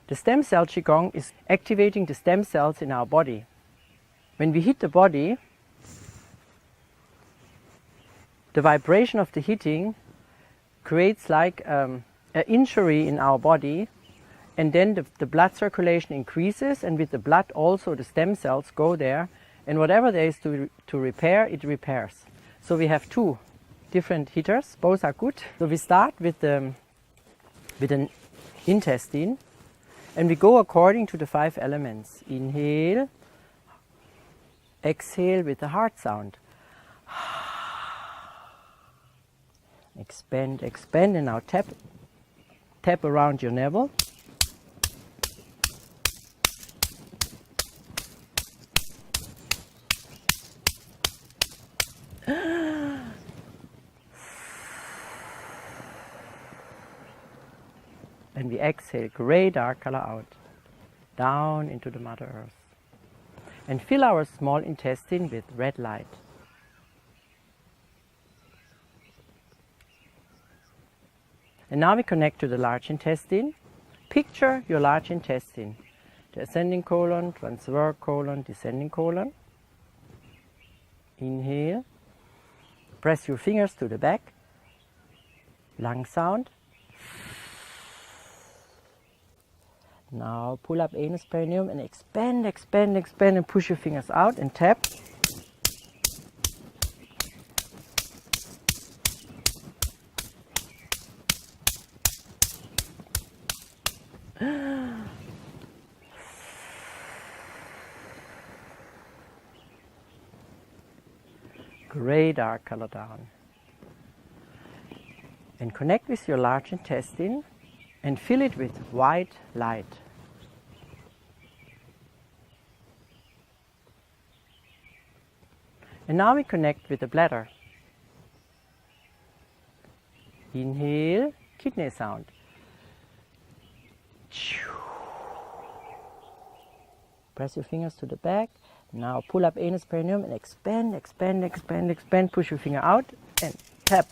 The stem cell Qigong is activating the stem cells in our body. When we hit the body, the vibration of the hitting creates like an injury in our body, and then the blood circulation increases, and with the blood also the stem cells go there, and whatever there is to repair, it repairs. So we have two different hitters, both are good. So we start with an intestine, and we go according to the 5 elements. Inhale, exhale with the heart sound. Expand, expand, and now tap around your navel. And we exhale grey dark color out, down into the Mother Earth. And fill our small intestine with red light. And now we connect to the large intestine. Picture your large intestine. The ascending colon, transverse colon, descending colon. Inhale. Press your fingers to the back. Lung sound. Now pull up anus perineum and expand, expand, expand, and push your fingers out and tap. Gray dark color down. And connect with your large intestine and fill it with white light. And now we connect with the bladder. Inhale, kidney sound. Press your fingers to the back. Now pull up anus perineum and expand, expand, expand, expand. Push your finger out and tap.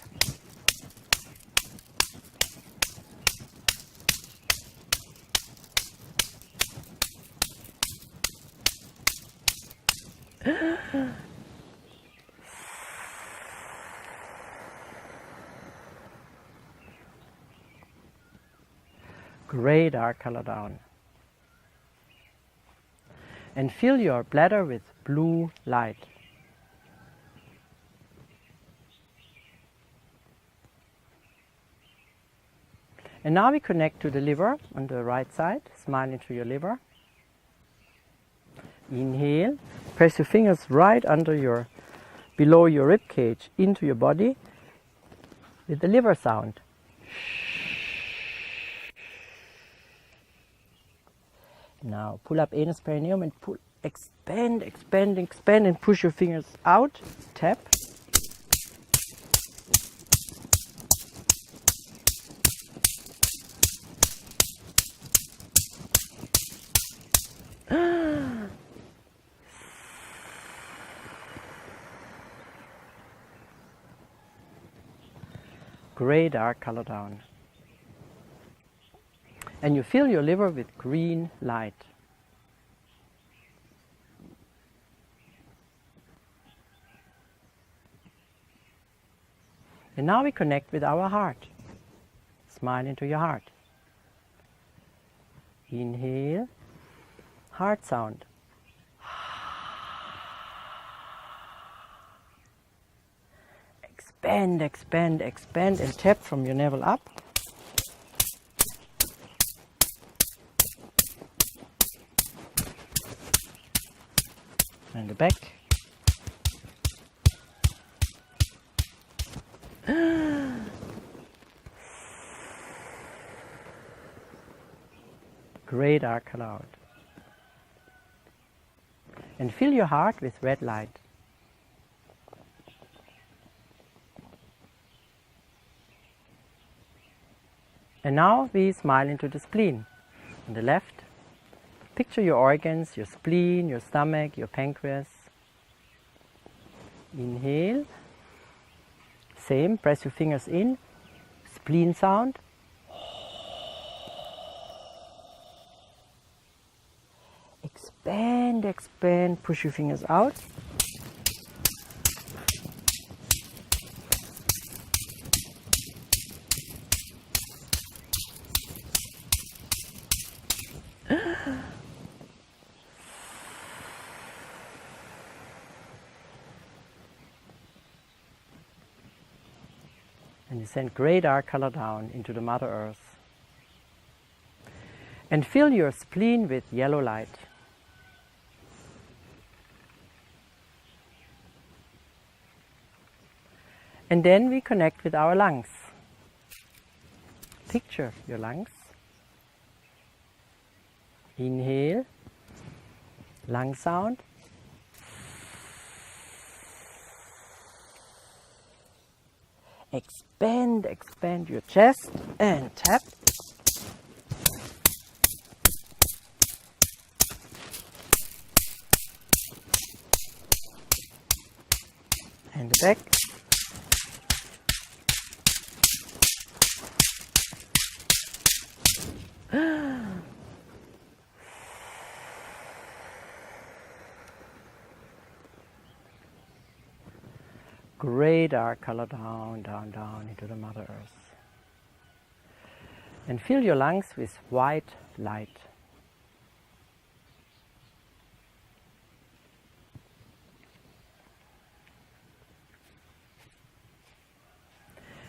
Gray dark color down. And fill your bladder with blue light. And now we connect to the liver on the right side. Smile into your liver. Inhale. Press your fingers right under below your rib cage into your body with the liver sound. Now pull up anus perineum and expand, expand, expand, and push your fingers out. Tap. Gray dark color down. And you fill your liver with green light. And now we connect with our heart. Smile into your heart. Inhale, heart sound. Expand, expand, expand, and tap from your navel up. And the back. Gray dark color out. And fill your heart with red light. And now we smile into the spleen. On the left, picture your organs, your spleen, your stomach, your pancreas. Inhale. Same, press your fingers in. Spleen sound. Expand, expand, push your fingers out. And you send gray dark color down into the Mother Earth. And fill your spleen with yellow light. And then we connect with our lungs. Picture your lungs. Inhale, lung sound. Expand, expand your chest and tap. And back. Gray dark color down, down, down into the Mother Earth. And fill your lungs with white light.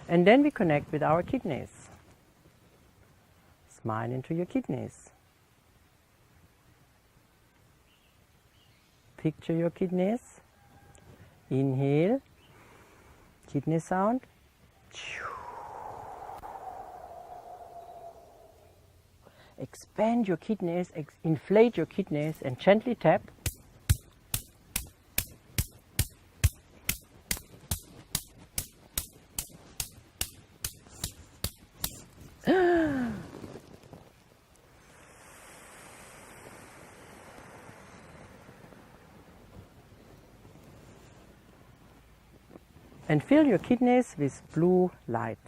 And then we connect with our kidneys. Smile into your kidneys. Picture your kidneys. Inhale. Kidney sound. Expand your kidneys, inflate your kidneys and gently tap. And fill your kidneys with blue light.